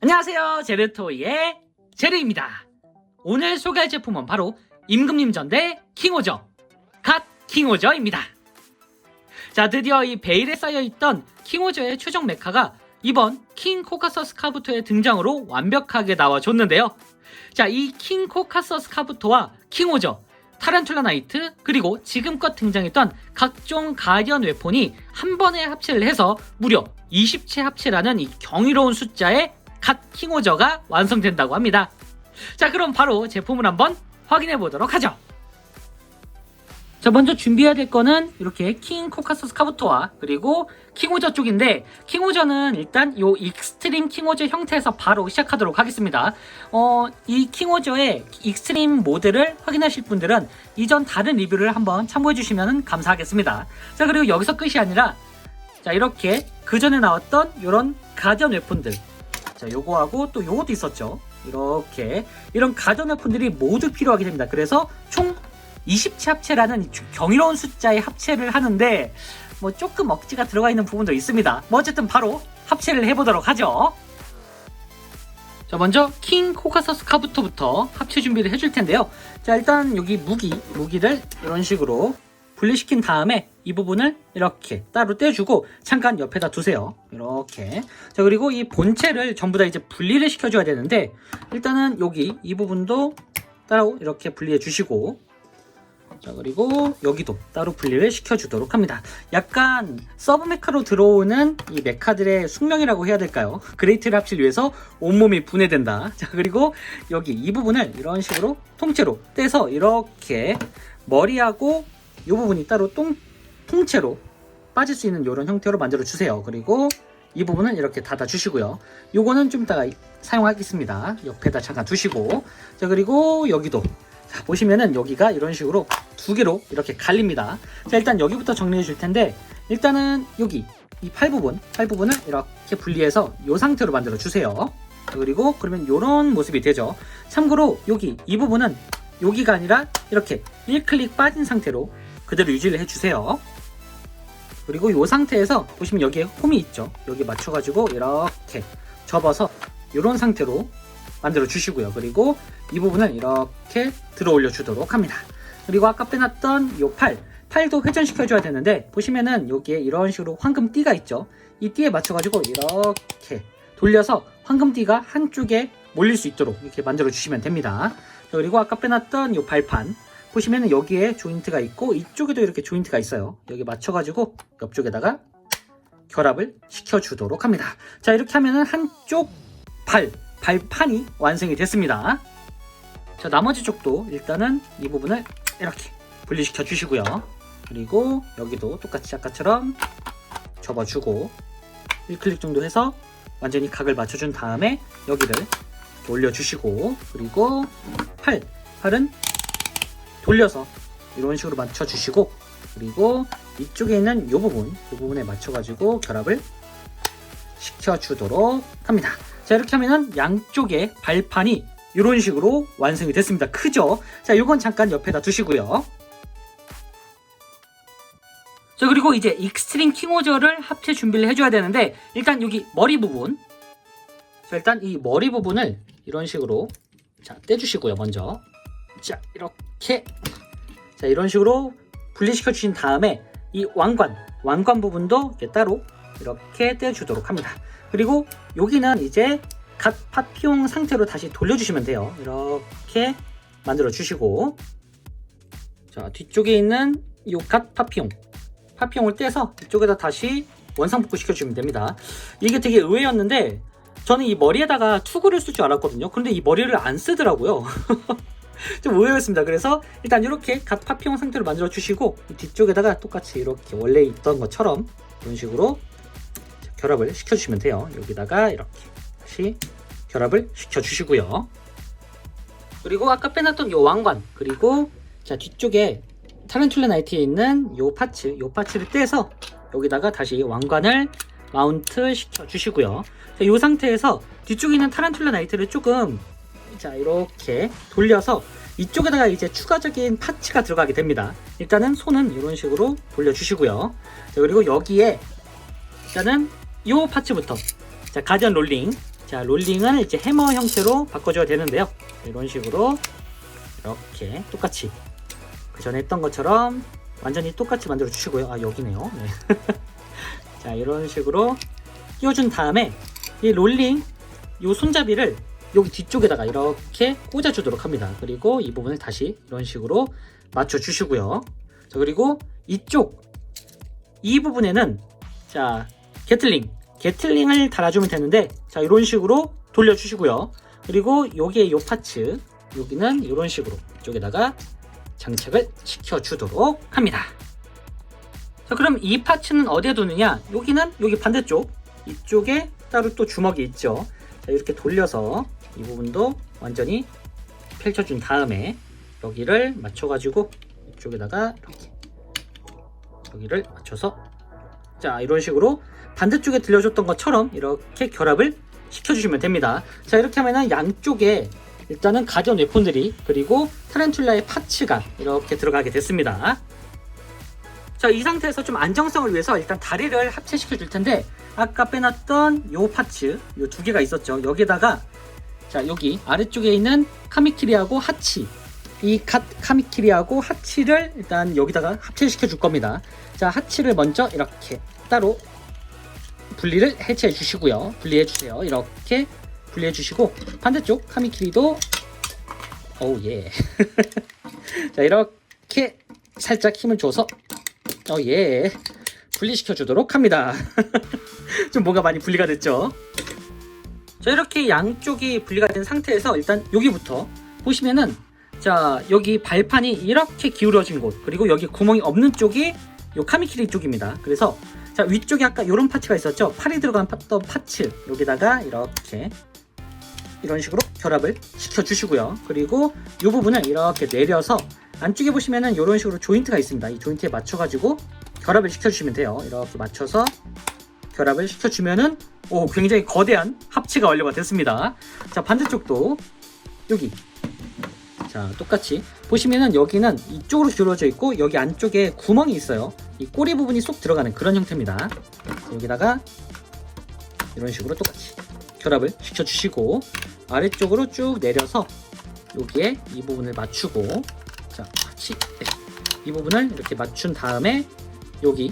안녕하세요, 제르토이의 제르입니다. 오늘 소개할 제품은 바로 임금님 전대 킹오저, 갓 킹오저입니다. 자, 드디어 이 베일에 쌓여있던 킹오저의 최종 메카가 이번 킹 코카서스 카부토의 등장으로 완벽하게 나와줬는데요. 자, 이 킹 코카서스 카부토와 킹오저, 타란툴라 나이트, 그리고 지금껏 등장했던 각종 가디언 웨폰이 한 번에 합체를 해서 무려 20채 합체라는 이 경이로운 숫자의 갓 킹오저가 완성된다고 합니다. 자, 그럼 바로 제품을 한번 확인해 보도록 하죠. 자, 먼저 준비해야 될 거는 이렇게 킹 코카서스 카부토와 그리고 킹오저 쪽인데, 킹오저는 일단 요 익스트림 킹오저 형태에서 바로 시작하도록 하겠습니다. 이 킹오저의 익스트림 모드를 확인하실 분들은 이전 다른 리뷰를 한번 참고해 주시면 감사하겠습니다. 자, 그리고 여기서 끝이 아니라 자, 이렇게 그 전에 나왔던 이런 가디언 웨폰들, 자, 요거하고 또 요것도 있었죠. 이렇게 이런 가디언 웨폰들이 모두 필요하게 됩니다. 그래서 총 20채 합체라는 경이로운 숫자의 합체를 하는데 뭐 조금 억지가 들어가 있는 부분도 있습니다. 뭐 어쨌든 바로 합체를 해보도록 하죠. 자, 먼저 킹 코카서스 카부토부터 합체 준비를 해줄 텐데요. 자, 일단 여기 무기를 이런 식으로 분리시킨 다음에 이 부분을 이렇게 따로 떼주고 잠깐 옆에다 두세요. 이렇게. 자, 그리고 이 본체를 전부 다 이제 분리를 시켜줘야 되는데, 일단은 여기 이 부분도 따로 이렇게 분리해 주시고, 자, 그리고 여기도 따로 분리를 시켜주도록 합니다. 약간 서브 메카로 들어오는 이 메카들의 숙명이라고 해야 될까요? 그레이트를 합치기 위해서 온몸이 분해된다. 자, 그리고 여기 이 부분을 이런 식으로 통째로 떼서 이렇게 머리하고 이 부분이 따로 통째로 빠질 수 있는 이런 형태로 만들어 주세요. 그리고 이 부분은 이렇게 닫아 주시고요. 요거는 좀 이따가 사용하겠습니다. 옆에다 잠깐 두시고, 자, 그리고 여기도 자, 보시면은 여기가 이런 식으로 두 개로 이렇게 갈립니다. 자, 일단 여기부터 정리해 줄 텐데, 일단은 여기 이 팔 부분을 이렇게 분리해서 이 상태로 만들어 주세요. 자, 그리고 그러면 이런 모습이 되죠. 참고로 여기 이 부분은 여기가 아니라 이렇게 1클릭 빠진 상태로 그대로 유지를 해주세요. 그리고 이 상태에서 보시면 여기에 홈이 있죠. 여기 맞춰가지고 이렇게 접어서 이런 상태로 만들어 주시고요. 그리고 이 부분을 이렇게 들어 올려 주도록 합니다. 그리고 아까 빼놨던 이 팔도 회전시켜 줘야 되는데, 보시면은 여기에 이런 식으로 황금띠가 있죠. 이 띠에 맞춰가지고 이렇게 돌려서 황금띠가 한쪽에 몰릴 수 있도록 이렇게 만들어 주시면 됩니다. 자, 그리고 아까 빼놨던 이 발판 보시면은 여기에 조인트가 있고 이쪽에도 이렇게 조인트가 있어요. 여기 맞춰가지고 옆쪽에다가 결합을 시켜주도록 합니다. 자, 이렇게 하면은 한쪽 발판이 완성이 됐습니다. 자, 나머지 쪽도 일단은 이 부분을 이렇게 분리시켜 주시고요. 그리고 여기도 똑같이 아까처럼 접어주고 1클릭 정도 해서 완전히 각을 맞춰준 다음에 여기를 이렇게 올려주시고, 그리고 팔은 돌려서 이런 식으로 맞춰주시고, 그리고 이쪽에 있는 이 부분에 맞춰가지고 결합을 시켜주도록 합니다. 자, 이렇게 하면은 양쪽의 발판이 이런 식으로 완성이 됐습니다. 크죠? 자, 이건 잠깐 옆에다 두시고요. 자, 그리고 이제 익스트림 킹오저를 합체 준비를 해줘야 되는데, 일단 여기 머리 부분, 자, 일단 이 머리 부분을 이런 식으로 자, 떼주시고요. 먼저 자, 이렇게 자, 이런 식으로 분리시켜 주신 다음에 이 왕관 부분도 이렇게 따로 이렇게 떼주도록 합니다. 그리고 여기는 이제 갓 파피용 상태로 다시 돌려주시면 돼요. 이렇게 만들어 주시고, 자, 뒤쪽에 있는 이 갓 파피용을 떼서 이쪽에다 다시 원상복구 시켜주면 됩니다. 이게 되게 의외였는데, 저는 이 머리에다가 투구를 쓸 줄 알았거든요. 그런데 이 머리를 안 쓰더라고요. 좀 의외였습니다. 그래서 일단 이렇게 갓 파피용 상태로 만들어 주시고, 뒤쪽에다가 똑같이 이렇게 원래 있던 것처럼 이런 식으로 결합을 시켜주시면 돼요. 여기다가 이렇게 다시 결합을 시켜주시고요. 그리고 아까 빼놨던 요 왕관, 그리고 자, 뒤쪽에 타란툴라 나이트에 있는 요 파츠를 떼서 여기다가 다시 왕관을 마운트 시켜주시고요. 자, 요 상태에서 뒤쪽에 있는 타란툴라 나이트를 조금 자, 이렇게 돌려서 이쪽에다가 이제 추가적인 파츠가 들어가게 됩니다. 일단은 손은 이런 식으로 돌려주시고요. 자, 그리고 여기에 일단은 이 파츠부터 자, 가디언 롤링 자, 롤링은 이제 해머 형태로 바꿔줘야 되는데요. 이런 식으로 이렇게 똑같이 그 전에 했던 것처럼 완전히 똑같이 만들어 주시고요. 아, 여기네요. 네. 자, 이런 식으로 끼워준 다음에 이 롤링 요 손잡이를 여기 뒤쪽에다가 이렇게 꽂아 주도록 합니다. 그리고 이 부분을 다시 이런 식으로 맞춰 주시고요. 자, 그리고 이쪽 이 부분에는 자, 게틀링을 달아주면 되는데, 자, 이런 식으로 돌려주시고요. 그리고 여기에 요 파츠, 여기는 이런 식으로 이쪽에다가 장착을 시켜주도록 합니다. 자, 그럼 이 파츠는 어디에 두느냐? 여기는 여기 반대쪽, 이쪽에 따로 또 주먹이 있죠. 자, 이렇게 돌려서 이 부분도 완전히 펼쳐준 다음에 여기를 맞춰가지고 이쪽에다가 이렇게 여기를 맞춰서, 자, 이런 식으로 반대쪽에 들려줬던 것처럼 이렇게 결합을 시켜주시면 됩니다. 자, 이렇게 하면은 양쪽에 일단은 가디언 웨폰들이, 그리고 타란툴라의 파츠가 이렇게 들어가게 됐습니다. 자, 이 상태에서 좀 안정성을 위해서 일단 다리를 합체시켜 줄 텐데, 아까 빼놨던 요 파츠, 요 두 개가 있었죠. 여기다가, 자, 여기 아래쪽에 있는 카미키리하고 하치, 이 카미키리하고 하치를 일단 여기다가 합체시켜 줄 겁니다. 자, 하치를 먼저 이렇게 따로 분리를 해체해 주시고요. 분리해 주세요. 이렇게 분리해 주시고, 반대쪽 카미키리도 오우 예. 자, 이렇게 살짝 힘을 줘서 예, 분리시켜 주도록 합니다. 좀 뭔가 많이 분리가 됐죠. 자, 이렇게 양쪽이 분리가 된 상태에서 일단 여기부터 보시면은, 자, 여기 발판이 이렇게 기울어진 곳, 그리고 여기 구멍이 없는 쪽이 요 카미키리 쪽입니다. 그래서 자, 위쪽에 아까 이런 파츠가 있었죠. 팔이 들어간 파츠, 여기다가 이렇게 이런 식으로 결합을 시켜 주시고요. 그리고 이 부분을 이렇게 내려서 안쪽에 보시면은 이런 식으로 조인트가 있습니다. 이 조인트에 맞춰 가지고 결합을 시켜 주시면 돼요. 이렇게 맞춰서 결합을 시켜 주면은 굉장히 거대한 합체가 완료가 됐습니다. 자, 반대쪽도 여기, 자, 똑같이 보시면은 여기는 이쪽으로 기울어져 있고, 여기 안쪽에 구멍이 있어요. 이 꼬리 부분이 쏙 들어가는 그런 형태입니다. 여기다가 이런 식으로 똑같이 결합을 시켜주시고, 아래쪽으로 쭉 내려서 여기에 이 부분을 맞추고, 자, 같이 이 부분을 이렇게 맞춘 다음에 여기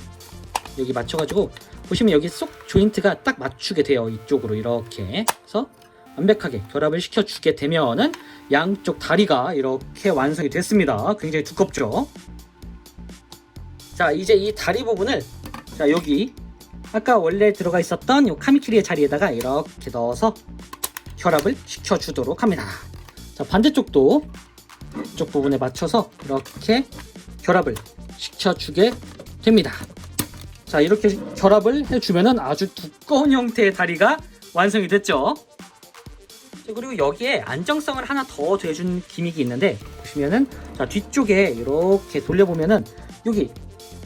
맞춰가지고 보시면 여기 쏙 조인트가 딱 맞추게 돼요. 이쪽으로 이렇게 해서 완벽하게 결합을 시켜주게 되면은 양쪽 다리가 이렇게 완성이 됐습니다. 굉장히 두껍죠. 자, 이제 이 다리 부분을, 자, 여기 아까 원래 들어가 있었던 이 카미키리의 자리에다가 이렇게 넣어서 결합을 시켜주도록 합니다. 자, 반대쪽도 이쪽 부분에 맞춰서 이렇게 결합을 시켜주게 됩니다. 자, 이렇게 결합을 해주면은 아주 두꺼운 형태의 다리가 완성이 됐죠. 자, 그리고 여기에 안정성을 하나 더 더해준 기믹이 있는데, 보시면은, 자, 뒤쪽에 이렇게 돌려보면은 여기,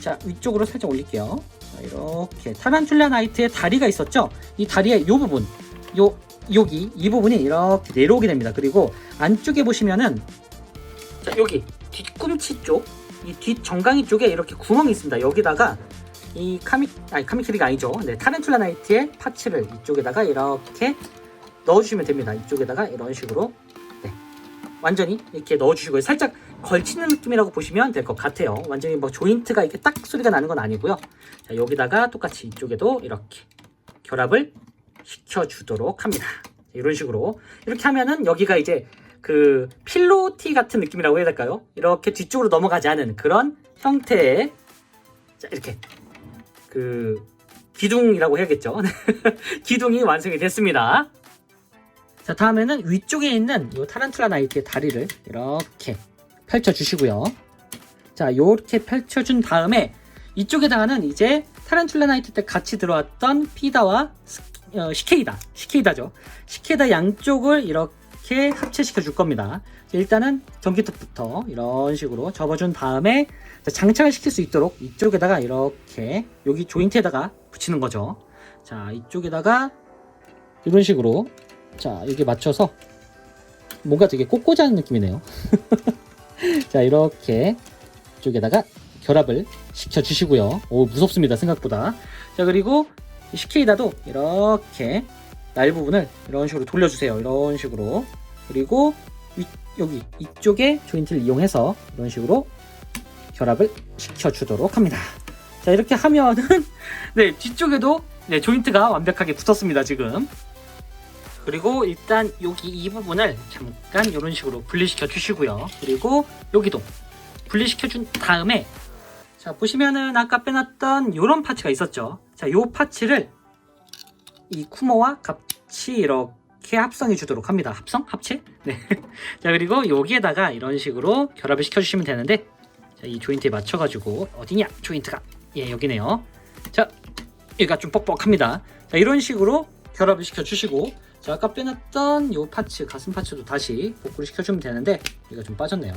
자, 위쪽으로 살짝 올릴게요. 자, 이렇게 타란툴라 나이트의 다리가 있었죠. 이 다리의 요 부분, 여기 이 부분이 이렇게 내려오게 됩니다. 그리고 안쪽에 보시면은, 자, 여기 뒤꿈치 쪽, 이 뒷 정강이 쪽에 이렇게 구멍이 있습니다. 여기다가 이 카미키리가 아니죠. 네, 타란툴라 나이트의 파츠를 이쪽에다가 이렇게 넣어주시면 됩니다. 이쪽에다가 이런 식으로, 네, 완전히 이렇게 넣어주시고요. 살짝 걸치는 느낌이라고 보시면 될 것 같아요. 완전히 뭐 조인트가 이렇게 딱 소리가 나는 건 아니고요. 자, 여기다가 똑같이 이쪽에도 이렇게 결합을 시켜주도록 합니다. 이런 식으로 이렇게 하면은 여기가 이제 그 필로티 같은 느낌이라고 해야 될까요? 이렇게 뒤쪽으로 넘어가지 않은 그런 형태의, 자, 이렇게 그 기둥이라고 해야겠죠. 기둥이 완성이 됐습니다. 자, 다음에는 위쪽에 있는 이 타란툴라 나이트의 다리를 이렇게 펼쳐 주시고요. 자, 이렇게 펼쳐준 다음에 이쪽에다가는 이제 타란툴라 나이트 때 같이 들어왔던 피다와 시케이다죠. 시케이다 양쪽을 이렇게 합체시켜 줄 겁니다. 자, 일단은 전기톱부터 이런 식으로 접어준 다음에, 자, 장착을 시킬 수 있도록 이쪽에다가 이렇게 여기 조인트에다가 붙이는 거죠. 자, 이쪽에다가 이런 식으로, 자, 여기 맞춰서 뭔가 되게 꼿꼿한 느낌이네요. 자, 이렇게 이쪽에다가 결합을 시켜 주시고요. 무섭습니다, 생각보다. 자, 그리고 시케이다도 이렇게 날 부분을 이런 식으로 돌려주세요. 이런 식으로. 그리고 여기 이쪽에 조인트를 이용해서 이런 식으로 결합을 시켜주도록 합니다. 자, 이렇게 하면은 네, 뒤쪽에도 네, 조인트가 완벽하게 붙었습니다. 지금. 그리고 일단 여기 이 부분을 잠깐 이런 식으로 분리시켜 주시고요. 그리고 여기도 분리시켜 준 다음에 자, 보시면은 아까 빼놨던 이런 파츠가 있었죠. 자, 요 파츠를 이 쿠모와 같이 이렇게 합성해 주도록 합니다. 합체? 네. 자, 그리고 여기에다가 이런 식으로 결합을 시켜 주시면 되는데, 자, 이 조인트에 맞춰 가지고 어디냐? 조인트가. 예, 여기네요. 자, 얘가 좀 뻑뻑합니다. 자, 이런 식으로 결합을 시켜 주시고, 자, 아까 빼놨던 요 파츠, 가슴 파츠도 다시 복구를 시켜 주면 되는데, 얘가 좀 빠졌네요.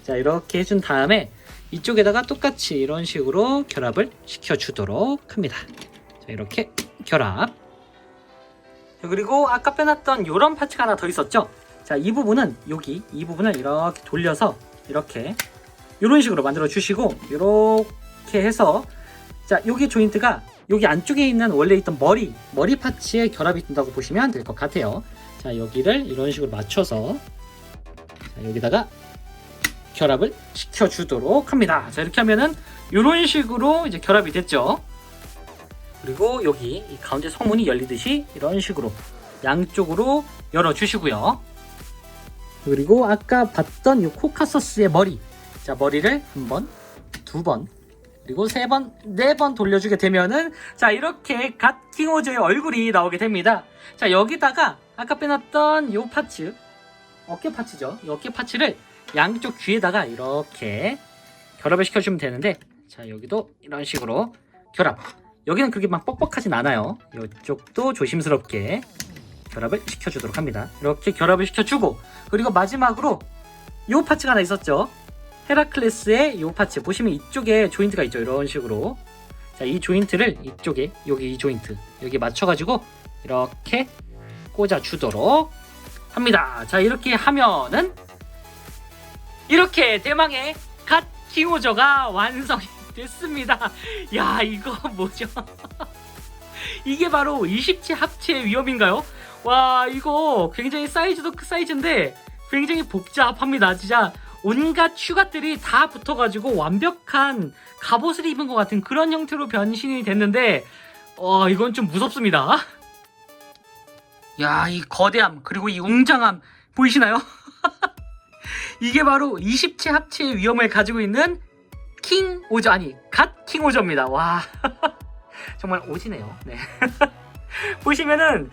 자, 이렇게 해준 다음에 이쪽에다가 똑같이 이런 식으로 결합을 시켜주도록 합니다. 자, 이렇게 결합. 자, 그리고 아까 빼놨던 이런 파츠가 하나 더 있었죠. 자, 이 부분은 이 부분을 이렇게 돌려서 이렇게 이런 식으로 만들어 주시고, 이렇게 해서 자, 여기 조인트가 여기 안쪽에 있는 원래 있던 머리 파츠에 결합이 된다고 보시면 될 것 같아요. 자, 여기를 이런 식으로 맞춰서 자, 여기다가 결합을 시켜주도록 합니다. 자, 이렇게 하면은 이런 식으로 이제 결합이 됐죠. 그리고 여기 이 가운데 성문이 열리듯이 이런 식으로 양쪽으로 열어주시고요. 그리고 아까 봤던 이 코카서스의 머리, 자, 머리를 한 번, 두 번, 그리고 세 번, 네 번 돌려주게 되면은 자, 이렇게 갓 킹오저의 얼굴이 나오게 됩니다. 자, 여기다가 아까 빼놨던 이 파츠, 어깨 파츠죠. 이 어깨 파츠를 양쪽 귀에다가 이렇게 결합을 시켜주면 되는데, 자, 여기도 이런 식으로 결합. 여기는 그렇게 막 뻑뻑하진 않아요. 이쪽도 조심스럽게 결합을 시켜주도록 합니다. 이렇게 결합을 시켜주고, 그리고 마지막으로 이 파츠가 하나 있었죠. 헤라클레스의 이 파츠 보시면 이쪽에 조인트가 있죠. 이런 식으로. 자, 이 조인트를 이쪽에 여기 이 조인트 여기 맞춰가지고 이렇게 꽂아주도록 합니다. 자, 이렇게 하면은 이렇게 대망의 갓 킹오저가 완성이 됐습니다. 야, 이거 뭐죠? 이게 바로 20체 합체의 위험인가요? 와, 이거 굉장히 사이즈도 큰 사이즈인데 굉장히 복잡합니다. 진짜 온갖 추가들이 다 붙어가지고 완벽한 갑옷을 입은 것 같은 그런 형태로 변신이 됐는데 이건 좀 무섭습니다. 야, 이 거대함 그리고 이 웅장함 보이시나요? 이게 바로 20체 합체의 위험을 가지고 있는 킹오저, 아니 갓 킹오저입니다. 와, 정말 오지네요. 네. 보시면은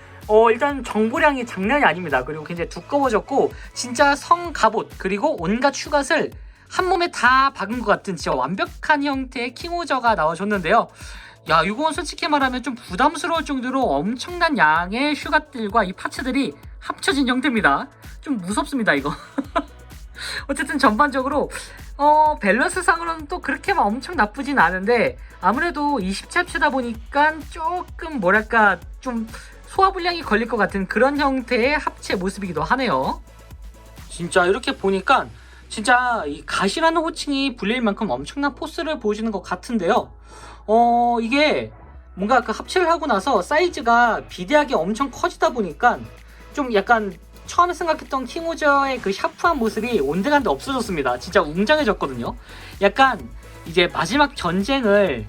일단 정보량이 장난이 아닙니다. 그리고 굉장히 두꺼워졌고 진짜 성갑옷 그리고 온갖 슈갓을 한 몸에 다 박은 것 같은 진짜 완벽한 형태의 킹오저가 나와줬는데요. 야, 이건 솔직히 말하면 좀 부담스러울 정도로 엄청난 양의 슈갓들과 이 파츠들이 합쳐진 형태입니다. 좀 무섭습니다, 이거. 어쨌든 전반적으로 밸런스상으로는 또 그렇게 막 엄청 나쁘진 않은데 아무래도 20체 합체다 보니까 조금 뭐랄까 좀 소화불량이 걸릴 것 같은 그런 형태의 합체 모습이기도 하네요. 진짜 이렇게 보니까 진짜 이 갓이라는 호칭이 불릴 만큼 엄청난 포스를 보여주는 것 같은데요. 이게 뭔가 그 합체를 하고 나서 사이즈가 비대하게 엄청 커지다 보니까 좀 약간 처음에 생각했던 킹오저의 그 샤프한 모습이 온데간데 없어졌습니다. 진짜 웅장해졌거든요. 약간 이제 마지막 전쟁을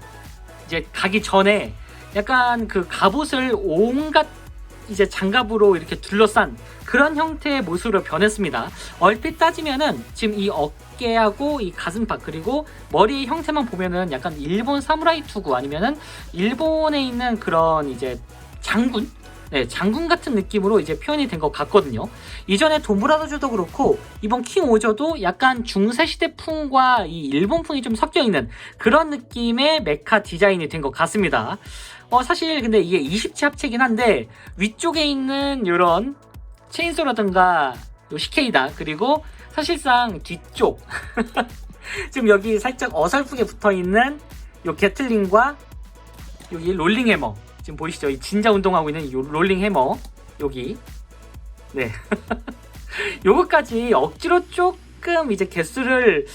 이제 가기 전에 약간 그 갑옷을 온갖 이제 장갑으로 이렇게 둘러싼 그런 형태의 모습으로 변했습니다. 얼핏 따지면은 지금 이 어깨하고 이 가슴팍 그리고 머리 형태만 보면은 약간 일본 사무라이 투구 아니면은 일본에 있는 그런 이제 장군? 네, 장군 같은 느낌으로 이제 표현이 된 것 같거든요. 이전에 도무라도주도 그렇고 이번 킹오저도 약간 중세시대풍과 이 일본풍이 좀 섞여있는 그런 느낌의 메카 디자인이 된 것 같습니다. 사실 근데 이게 20체 합체긴 한데 위쪽에 있는 이런 체인소라든가 요 시케이다 그리고 사실상 뒤쪽 지금 여기 살짝 어설프게 붙어있는 요 게틀링과 여기 롤링 해머 지금 보이시죠? 이 진자 운동하고 있는 이 롤링 해머 여기 네 요거까지 억지로 조금 이제 개수를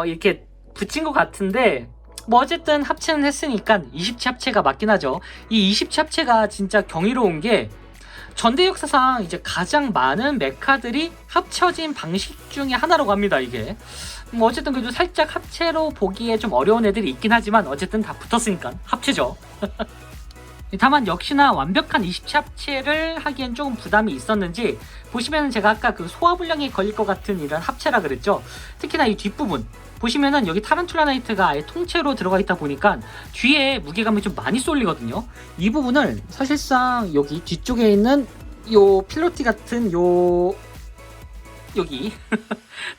이렇게 붙인 것 같은데 뭐 어쨌든 합체는 했으니까 20치 합체가 맞긴 하죠. 이 20치 합체가 진짜 경이로운 게 전대 역사상 이제 가장 많은 메카들이 합쳐진 방식 중에 하나라고 합니다. 이게 뭐 어쨌든 그래도 살짝 합체로 보기에 좀 어려운 애들이 있긴 하지만 어쨌든 다 붙었으니까 합체죠. 다만 역시나 완벽한 20치 합체를 하기엔 조금 부담이 있었는지 보시면은 제가 아까 그 소화불량에 걸릴 것 같은 이런 합체라 그랬죠. 특히나 이 뒷부분 보시면은 여기 타란툴라 나이트가 아예 통째로 들어가 있다 보니까 뒤에 무게감이 좀 많이 쏠리거든요. 이 부분을 사실상 여기 뒤쪽에 있는 요 필로티 같은 요 여기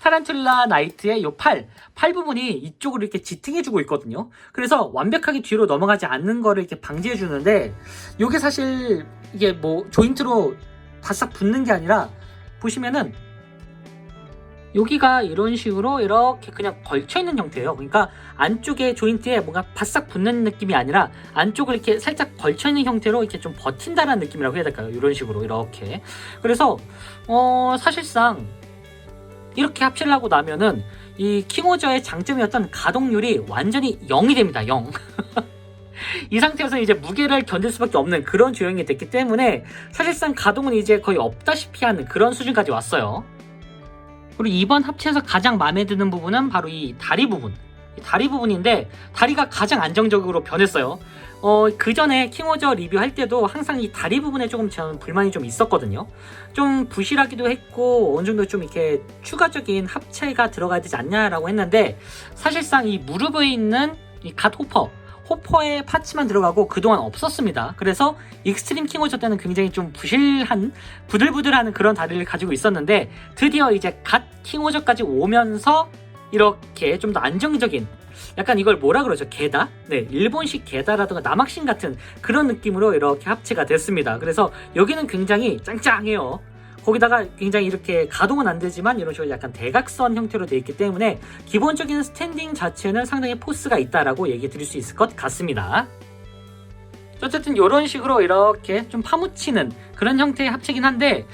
타란툴라 나이트의 요 팔 부분이 이쪽으로 이렇게 지탱해주고 있거든요. 그래서 완벽하게 뒤로 넘어가지 않는 거를 이렇게 방지해주는데 요게 사실 이게 뭐 조인트로 바싹 붙는 게 아니라 보시면은 여기가 이런 식으로 이렇게 그냥 걸쳐있는 형태예요. 그러니까 안쪽에 조인트에 뭔가 바싹 붙는 느낌이 아니라 안쪽을 이렇게 살짝 걸쳐있는 형태로 이렇게 좀 버틴다는 느낌이라고 해야 될까요? 이런 식으로 이렇게. 그래서 사실상 이렇게 합체를 하고 나면은 이 킹오저의 장점이었던 가동률이 완전히 0이 됩니다. 0. 이 상태에서 이제 무게를 견딜 수밖에 없는 그런 조형이 됐기 때문에 사실상 가동은 이제 거의 없다시피 하는 그런 수준까지 왔어요. 그리고 이번 합체에서 가장 마음에 드는 부분은 바로 이 다리 부분. 이 다리 부분인데 다리가 가장 안정적으로 변했어요. 그 전에 킹오저 리뷰할 때도 항상 이 다리 부분에 조금 저는 불만이 좀 있었거든요. 좀 부실하기도 했고 어느 정도 좀 이렇게 추가적인 합체가 들어가야 되지 않냐라고 했는데 사실상 이 무릎에 있는 이 갓 호퍼의 파츠만 들어가고 그동안 없었습니다. 그래서 익스트림 킹오저 때는 굉장히 좀 부실한 부들부들하는 그런 다리를 가지고 있었는데 드디어 이제 갓 킹오저까지 오면서 이렇게 좀 더 안정적인 약간 이걸 뭐라 그러죠? 게다? 네, 일본식 게다라든가 남학신 같은 그런 느낌으로 이렇게 합체가 됐습니다. 그래서 여기는 굉장히 짱짱해요. 거기다가 굉장히 이렇게 가동은 안 되지만 이런 식으로 약간 대각선 형태로 되어 있기 때문에 기본적인 스탠딩 자체는 상당히 포스가 있다라고 얘기 드릴 수 있을 것 같습니다. 어쨌든 이런 식으로 이렇게 좀 파묻히는 그런 형태의 합체긴 한데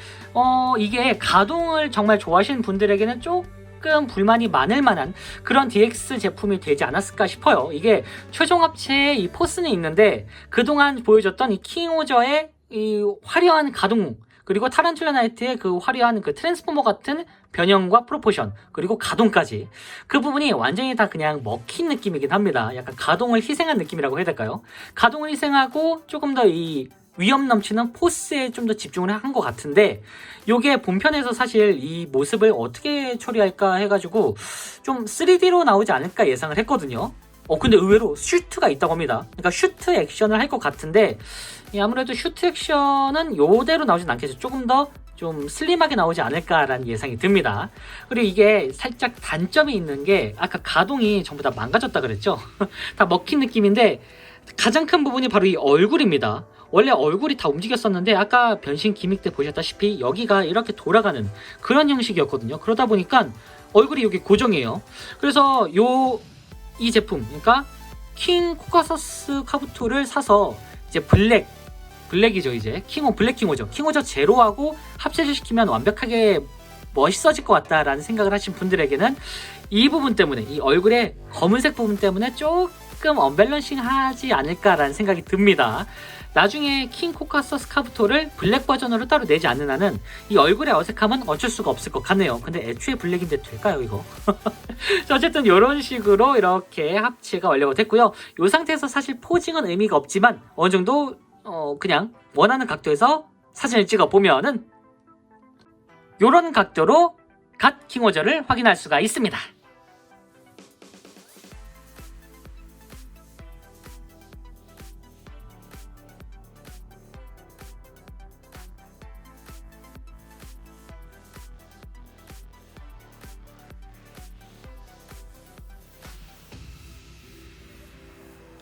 이게 가동을 정말 좋아하시는 분들에게는 조금 불만이 많을 만한 그런 DX 제품이 되지 않았을까 싶어요. 이게 최종 합체의 이 포스는 있는데 그동안 보여줬던 이 킹오저의 이 화려한 가동 그리고 타란툴라 나이트의 그 화려한 그 트랜스포머 같은 변형과 프로포션 그리고 가동까지 그 부분이 완전히 다 그냥 먹힌 느낌이긴 합니다. 약간 가동을 희생한 느낌이라고 해야 될까요? 가동을 희생하고 조금 더 이 위험 넘치는 포스에 좀 더 집중을 한 것 같은데 요게 본편에서 사실 이 모습을 어떻게 처리할까 해가지고 좀 3D로 나오지 않을까 예상을 했거든요. 근데 의외로 슈트가 있다고 합니다. 그러니까 슈트 액션을 할 것 같은데 아무래도 슈트 액션은 요대로 나오진 않겠죠. 조금 더 좀 슬림하게 나오지 않을까라는 예상이 듭니다. 그리고 이게 살짝 단점이 있는 게 아까 가동이 전부 다 망가졌다 그랬죠. 다 먹힌 느낌인데 가장 큰 부분이 바로 이 얼굴입니다. 원래 얼굴이 다 움직였었는데 아까 변신 기믹 때 보셨다시피 여기가 이렇게 돌아가는 그런 형식이었거든요. 그러다 보니까 얼굴이 여기 고정이에요. 그래서 이 제품 그러니까 킹 코카서스 카부토를 사서 이제 블랙이죠. 이제 블랙 킹오저 킹오저 제로하고 합체를 시키면 완벽하게 멋있어질 것 같다라는 생각을 하신 분들에게는 이 부분 때문에 이 얼굴의 검은색 부분 때문에 조금 언밸런싱 하지 않을까라는 생각이 듭니다. 나중에 킹 코카서스 카부토를 블랙 버전으로 따로 내지 않는 한은 이 얼굴의 어색함은 어쩔 수가 없을 것 같네요. 근데 애초에 블랙인데 될까요 이거? 어쨌든 이런 식으로 이렇게 합체가 완료가 됐고요. 이 상태에서 사실 포징은 의미가 없지만 어느 정도 그냥 원하는 각도에서 사진을 찍어 보면은 이런 각도로 갓 킹오저를 확인할 수가 있습니다.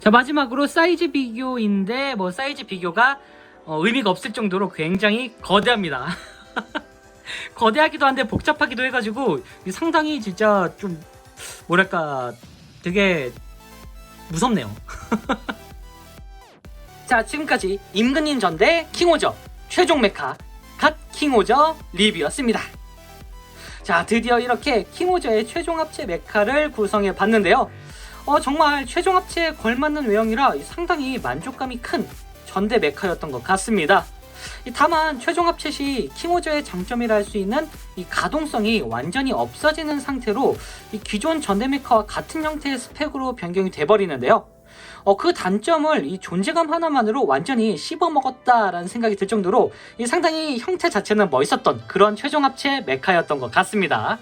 자, 마지막으로 사이즈 비교인데 사이즈 비교가 의미가 없을 정도로 굉장히 거대합니다. 거대하기도 한데 복잡하기도 해가지고 상당히 진짜 좀 뭐랄까 되게 무섭네요. 자, 지금까지 임금님 전대 킹오저 최종 메카 갓 킹오저 리뷰였습니다. 자, 드디어 이렇게 킹오저의 최종 합체 메카를 구성해 봤는데요. 정말 최종 합체에 걸맞는 외형이라 상당히 만족감이 큰 전대 메카였던 것 같습니다. 다만 최종 합체 시 킹오저의 장점이라 할 수 있는 이 가동성이 완전히 없어지는 상태로 이 기존 전대 메카와 같은 형태의 스펙으로 변경이 돼버리는데요. 그 단점을 이 존재감 하나만으로 완전히 씹어먹었다라는 생각이 들 정도로 상당히 형태 자체는 멋있었던 그런 최종 합체 메카였던 것 같습니다.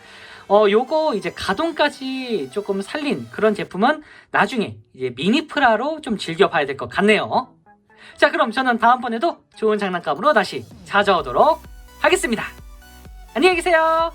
요거 이제 가동까지 조금 살린 그런 제품은 나중에 이제 미니프라로 좀 즐겨봐야 될 것 같네요. 자, 그럼 저는 다음번에도 좋은 장난감으로 다시 찾아오도록 하겠습니다. 안녕히 계세요.